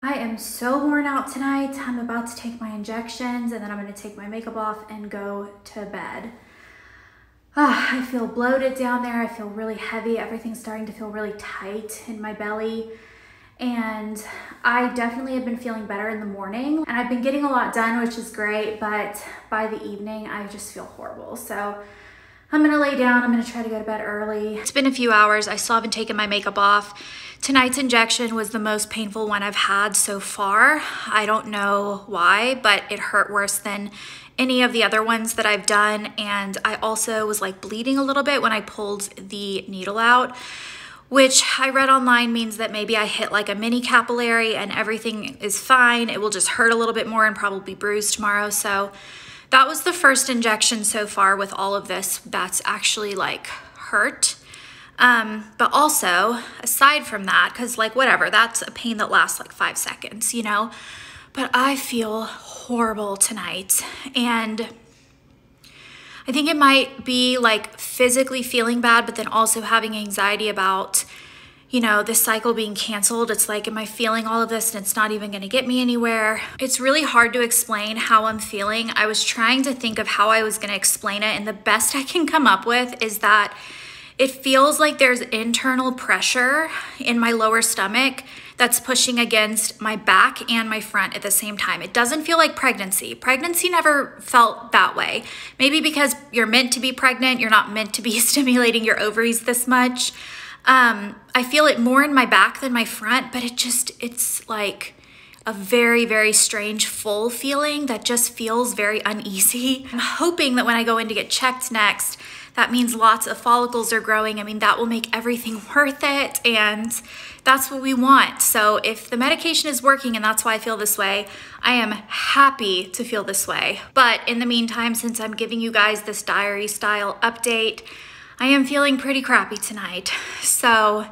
I am so worn out tonight. I'm about to take my injections and then I'm going to take my makeup off and go to bed. I feel bloated down there. I feel really heavy. Everything's starting to feel really tight in my belly. And I definitely have been feeling better in the morning. And I've been getting a lot done, which is great. But by the evening, I just feel horrible. So I'm gonna lay down. I'm gonna try to go to bed early. It's been a few hours. I still haven't taken my makeup off. Tonight's injection was the most painful one I've had so far. I don't know why, but it hurt worse than any of the other ones that I've done. And I also was like bleeding a little bit when I pulled the needle out, which I read online means that maybe I hit like a mini capillary and everything is fine. It will just hurt a little bit more and probably bruise tomorrow. So that was the first injection so far with all of this that's actually like hurt. But also aside from that, cause like whatever, that's a pain that lasts like 5 seconds, you know, but I feel horrible tonight. And I think it might be like physically feeling bad, but then also having anxiety about, you know, this cycle being canceled. It's like, am I feeling all of this and it's not even gonna get me anywhere? It's really hard to explain how I'm feeling. I was trying to think of how I was gonna explain it, and the best I can come up with is that it feels like there's internal pressure in my lower stomach that's pushing against my back and my front at the same time. It doesn't feel like pregnancy. Pregnancy never felt that way. Maybe because you're meant to be pregnant, you're not meant to be stimulating your ovaries this much. I feel it more in my back than my front, but it's like a very, very strange full feeling that just feels very uneasy. I'm hoping that when I go in to get checked next, that means lots of follicles are growing. I mean, that will make everything worth it, and that's what we want. So if the medication is working and that's why I feel this way, I am happy to feel this way. But in the meantime, since I'm giving you guys this diary style update, I am feeling pretty crappy tonight. So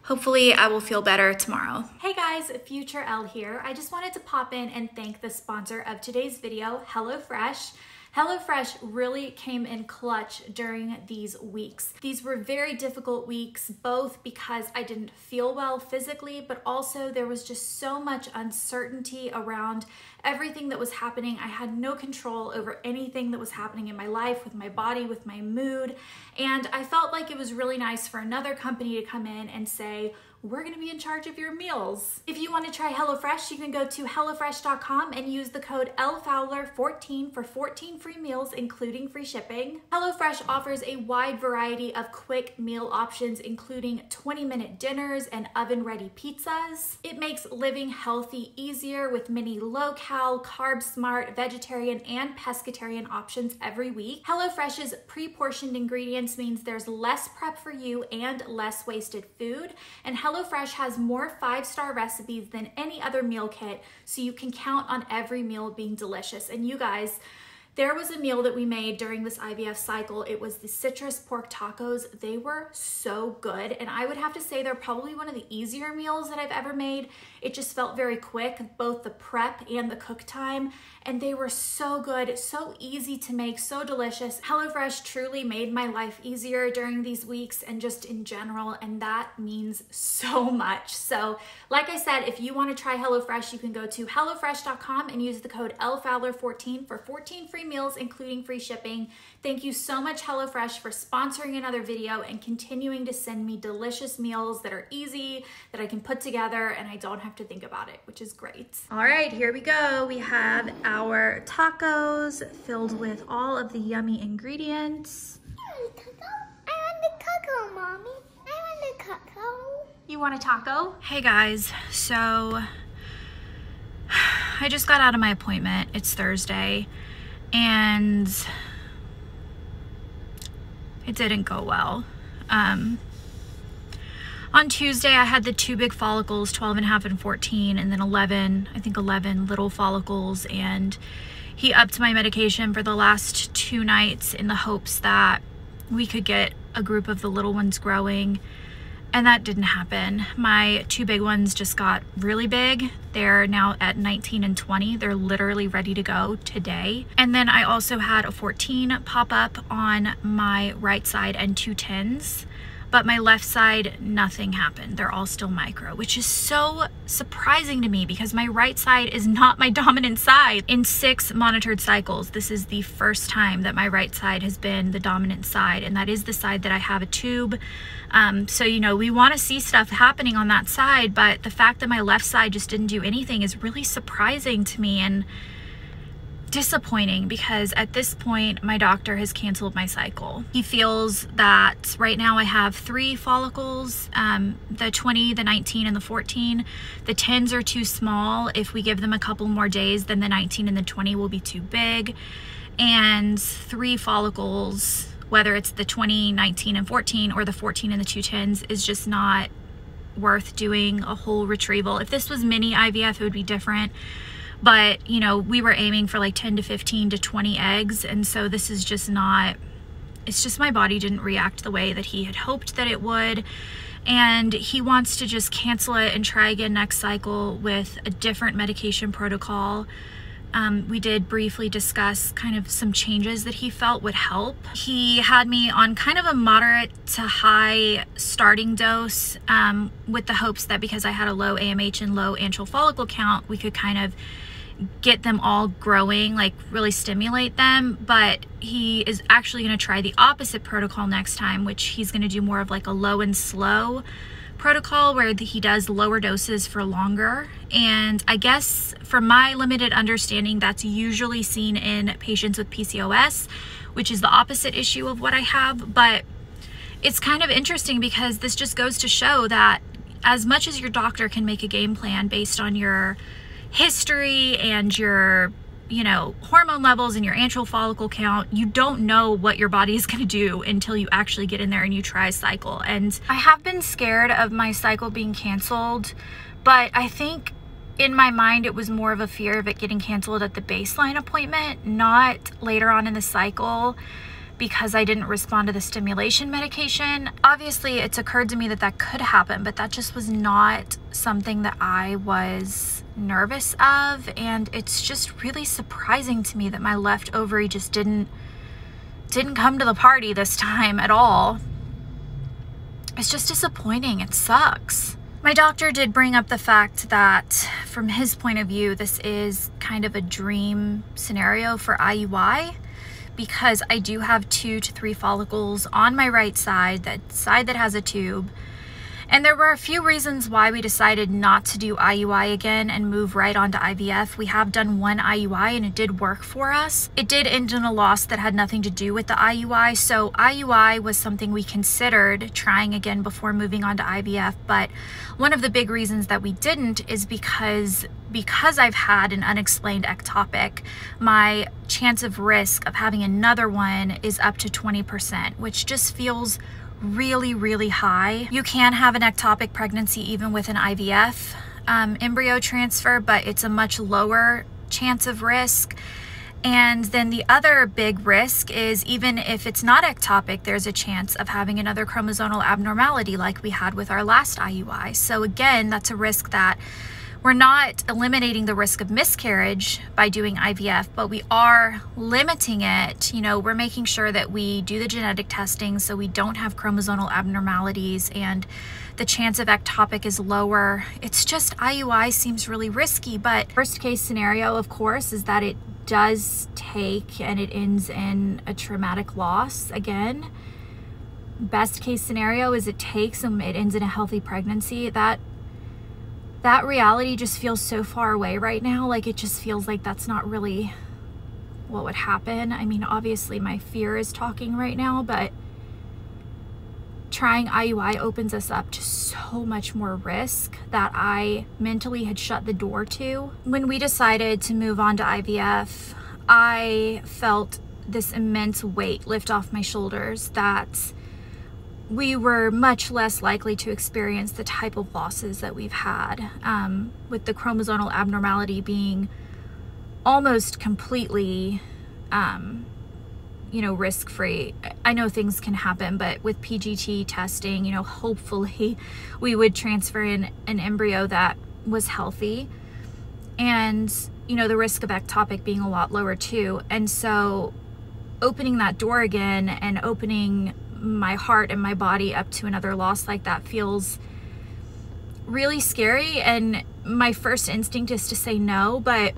hopefully I will feel better tomorrow. Hey guys, Future Elle here. I just wanted to pop in and thank the sponsor of today's video, HelloFresh. HelloFresh really came in clutch during these weeks. These were very difficult weeks, both because I didn't feel well physically, but also there was just so much uncertainty around everything that was happening. I had no control over anything that was happening in my life, with my body, with my mood. And I felt like it was really nice for another company to come in and say, we're gonna be in charge of your meals. If you wanna try HelloFresh, you can go to HelloFresh.com and use the code ELLEFOWLER14 for 14 free meals, including free shipping. HelloFresh offers a wide variety of quick meal options, including 20-minute dinners and oven-ready pizzas. It makes living healthy easier with many low-cal, carb-smart, vegetarian, and pescatarian options every week. HelloFresh's pre-portioned ingredients means there's less prep for you and less wasted food. And HelloFresh has more 5-star recipes than any other meal kit, so you can count on every meal being delicious. And you guys, there was a meal that we made during this IVF cycle. It was the citrus pork tacos. They were so good. And I would have to say they're probably one of the easier meals that I've ever made. It just felt very quick, both the prep and the cook time. And they were so good, so easy to make, so delicious. HelloFresh truly made my life easier during these weeks and just in general. And that means so much. So like I said, if you want to try HelloFresh, you can go to HelloFresh.com and use the code ELLEFOWLER14 for 14 free meals, including free shipping. Thank you so much, HelloFresh, for sponsoring another video and continuing to send me delicious meals that are easy, that I can put together, and I don't have to think about it, which is great. All right, here we go. We have our tacos filled with all of the yummy ingredients. I want the taco, Mommy. I want the taco. You want a taco? Hey guys, so I just got out of my appointment. It's Thursday. And it didn't go well. On Tuesday, I had the 2 big follicles, 12.5 and 14, and then 11 little follicles. And he upped my medication for the last 2 nights in the hopes that we could get a group of the little ones growing. And that didn't happen. My 2 big ones just got really big. They're now at 19 and 20. They're literally ready to go today. And then I also had a 14 pop up on my right side and 2 10s but my left side, nothing happened. They're all still micro, which is so surprising to me because my right side is not my dominant side. In 6 monitored cycles, this is the first time that my right side has been the dominant side, and that is the side that I have a tube. So, you know, we want to see stuff happening on that side, but the fact that my left side just didn't do anything is really surprising to me and disappointing, because at this point my doctor has canceled my cycle. He feels that right now I have 3 follicles, the 20, the 19, and the 14. The 10s are too small. If we give them a couple more days, then the 19 and the 20 will be too big. And 3 follicles, whether it's the 20, 19, and 14, or the 14 and the 2 10s, is just not worth doing a whole retrieval. If this was mini IVF, it would be different. But, you know, we were aiming for like 10 to 15 to 20 eggs. And so this is just not, it's just my body didn't react the way that he had hoped that it would. And he wants to just cancel it and try again next cycle with a different medication protocol. We did briefly discuss kind of some changes that he felt would help. He had me on kind of a moderate to high starting dose, with the hopes that because I had a low AMH and low antral follicle count, we could kind of get them all growing, like really stimulate them. But he is actually going to try the opposite protocol next time, which he's going to do more of like a low and slow protocol where he does lower doses for longer. And I guess from my limited understanding, that's usually seen in patients with PCOS, which is the opposite issue of what I have. But it's kind of interesting because this just goes to show that as much as your doctor can make a game plan based on your history and your, you know, hormone levels and your antral follicle count, you don't know what your body is going to do until you actually get in there and you try a cycle. And I have been scared of my cycle being canceled, but I think in my mind it was more of a fear of it getting canceled at the baseline appointment, not later on in the cycle, because I didn't respond to the stimulation medication. Obviously it's occurred to me that that could happen, but that just was not something that I was nervous of. And it's just really surprising to me that my left ovary just didn't come to the party this time at all. It's just disappointing. It sucks. My doctor did bring up the fact that from his point of view, this is kind of a dream scenario for IUI, because I do have 2 to 3 follicles on my right side, that side that has a tube. And there were a few reasons why we decided not to do IUI again and move right on to IVF. We have done 1 IUI and it did work for us. It did end in a loss that had nothing to do with the IUI. So IUI was something we considered trying again before moving on to IVF. But one of the big reasons that we didn't is because I've had an unexplained ectopic, my chance of risk of having another one is up to 20%, which just feels really, really high. You can have an ectopic pregnancy even with an IVF embryo transfer, but it's a much lower chance of risk. And then the other big risk is even if it's not ectopic, there's a chance of having another chromosomal abnormality like we had with our last IUI. So again, that's a risk that we're not eliminating the risk of miscarriage by doing IVF, but we are limiting it. You know, we're making sure that we do the genetic testing so we don't have chromosomal abnormalities and the chance of ectopic is lower. It's just IUI seems really risky, but worst case scenario, of course, is that it does take and it ends in a traumatic loss again. Best case scenario is it takes and it ends in a healthy pregnancy. That reality just feels so far away right now. Like it just feels like that's not really what would happen. I mean, obviously my fear is talking right now, but trying IUI opens us up to so much more risk that I mentally had shut the door to. When we decided to move on to IVF, I felt this immense weight lift off my shoulders that we were much less likely to experience the type of losses that we've had, with the chromosomal abnormality being almost completely, you know, risk-free. I know things can happen, but with PGT testing, you know, hopefully we would transfer in an embryo that was healthy. And, you know, the risk of ectopic being a lot lower too. And so opening that door again and opening my heart and my body up to another loss like that feels really scary. And my first instinct is to say no, but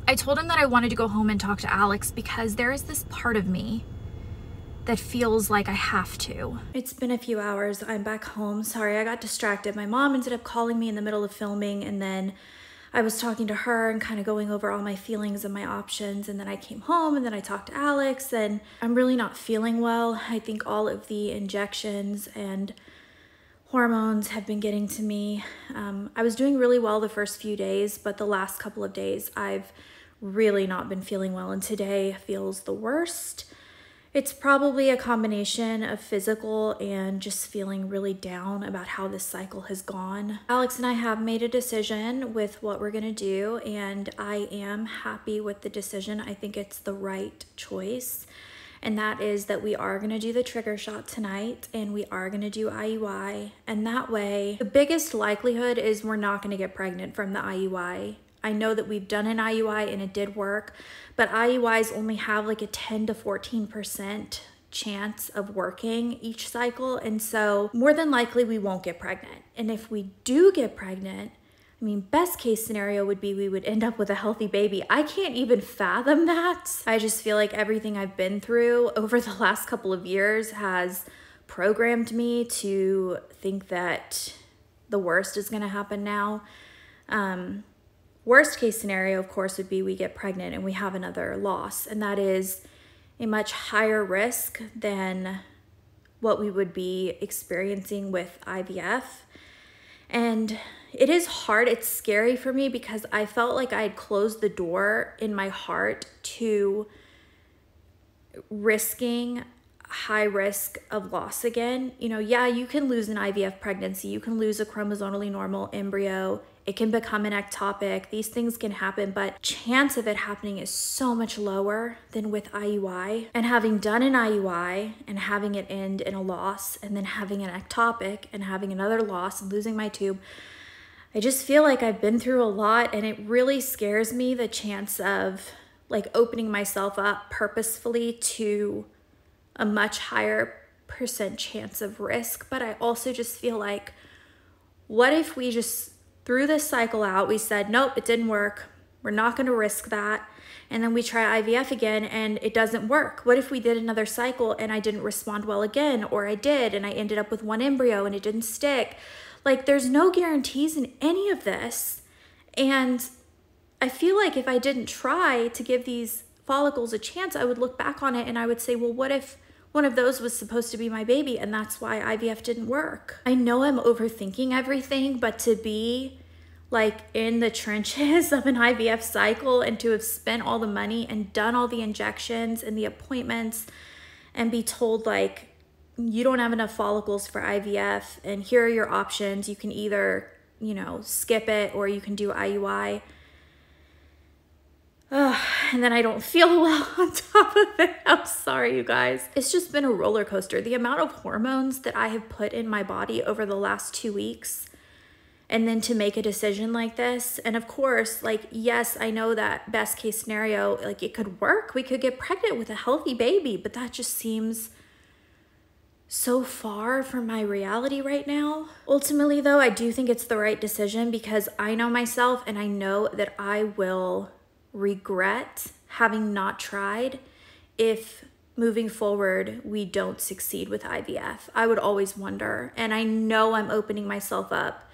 I told him that I wanted to go home and talk to Alex because there is this part of me that feels like I have to. It's been a few hours. I'm back home. Sorry, I got distracted. My mom ended up calling me in the middle of filming, and then I was talking to her and kind of going over all my feelings and my options, and then I came home and then I talked to Alex, and I'm really not feeling well. I think all of the injections and hormones have been getting to me. I was doing really well the first few days, but the last couple of days I've really not been feeling well, and today feels the worst. It's probably a combination of physical and just feeling really down about how this cycle has gone. Alex and I have made a decision with what we're gonna do, and I am happy with the decision. I think it's the right choice, and that is that we are gonna do the trigger shot tonight, and we are gonna do IUI, and that way, the biggest likelihood is we're not gonna get pregnant from the IUI. I know that we've done an IUI and it did work, but IUIs only have like a 10 to 14% chance of working each cycle. And so more than likely we won't get pregnant. And if we do get pregnant, I mean, best case scenario would be we would end up with a healthy baby. I can't even fathom that. I just feel like everything I've been through over the last couple of years has programmed me to think that the worst is gonna happen now. Worst case scenario, of course, would be we get pregnant and we have another loss, and that is a much higher risk than what we would be experiencing with IVF. And it is hard, it's scary for me because I felt like I had closed the door in my heart to risking high risk of loss again. You know, yeah, you can lose an IVF pregnancy, you can lose a chromosomally normal embryo, it can become an ectopic, these things can happen, but chance of it happening is so much lower than with IUI. And having done an IUI and having it end in a loss, and then having an ectopic and having another loss and losing my tube, I just feel like I've been through a lot, and it really scares me, the chance of like opening myself up purposefully to a much higher percent chance of risk. But I also just feel like, what if we just threw this cycle out, we said, nope, it didn't work, we're not gonna risk that, and then we try IVF again and it doesn't work? What if we did another cycle and I didn't respond well again, or I did and I ended up with one embryo and it didn't stick? Like, there's no guarantees in any of this. And I feel like if I didn't try to give these follicles a chance, I would look back on it and I would say, well, what if one of those was supposed to be my baby and that's why IVF didn't work? I know I'm overthinking everything, but to be like in the trenches of an IVF cycle and to have spent all the money and done all the injections and the appointments and be told like, you don't have enough follicles for IVF and here are your options, you can either, you know, skip it or you can do IUI. And then I don't feel well on top of it. I'm sorry, you guys. It's just been a roller coaster. The amount of hormones that I have put in my body over the last 2 weeks, and then to make a decision like this. And of course, like, yes, I know that best case scenario, like it could work. We could get pregnant with a healthy baby, but that just seems so far from my reality right now. Ultimately though, I do think it's the right decision because I know myself and I know that I will regret having not tried if moving forward we don't succeed with IVF. I would always wonder, and I know I'm opening myself up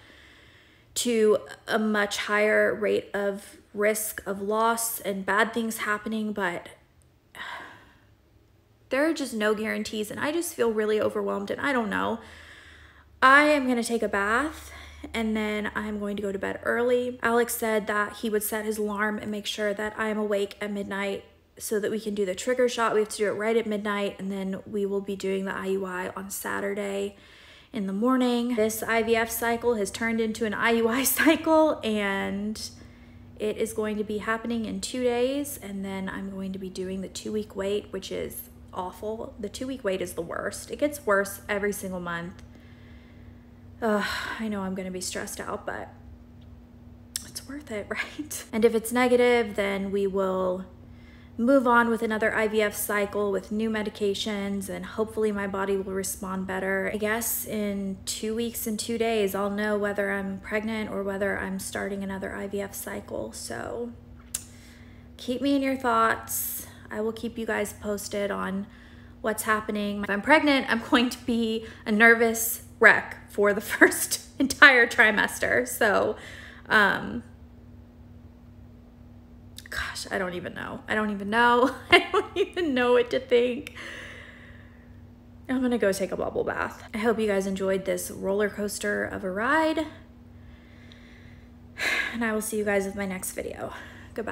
to a much higher rate of risk of loss and bad things happening, but there are just no guarantees and I just feel really overwhelmed and I don't know. I am gonna take a bath and then I'm going to go to bed early. Alex said that he would set his alarm and make sure that I am awake at midnight so that we can do the trigger shot. We have to do it right at midnight, and then we will be doing the IUI on Saturday in the morning. This IVF cycle has turned into an IUI cycle, and it is going to be happening in 2 days, and then I'm going to be doing the 2-week wait, which is awful. The 2-week wait is the worst. It gets worse every single month. I know I'm gonna be stressed out, but it's worth it, right? And if it's negative, then we will move on with another IVF cycle with new medications, and hopefully my body will respond better. I guess in 2 weeks and 2 days, I'll know whether I'm pregnant or whether I'm starting another IVF cycle. So keep me in your thoughts. I will keep you guys posted on what's happening. If I'm pregnant, I'm going to be a nervous wreck for the first entire trimester. So, gosh, I don't even know. I don't even know. I don't even know what to think. I'm gonna go take a bubble bath. I hope you guys enjoyed this roller coaster of a ride. And I will see you guys with my next video. Goodbye.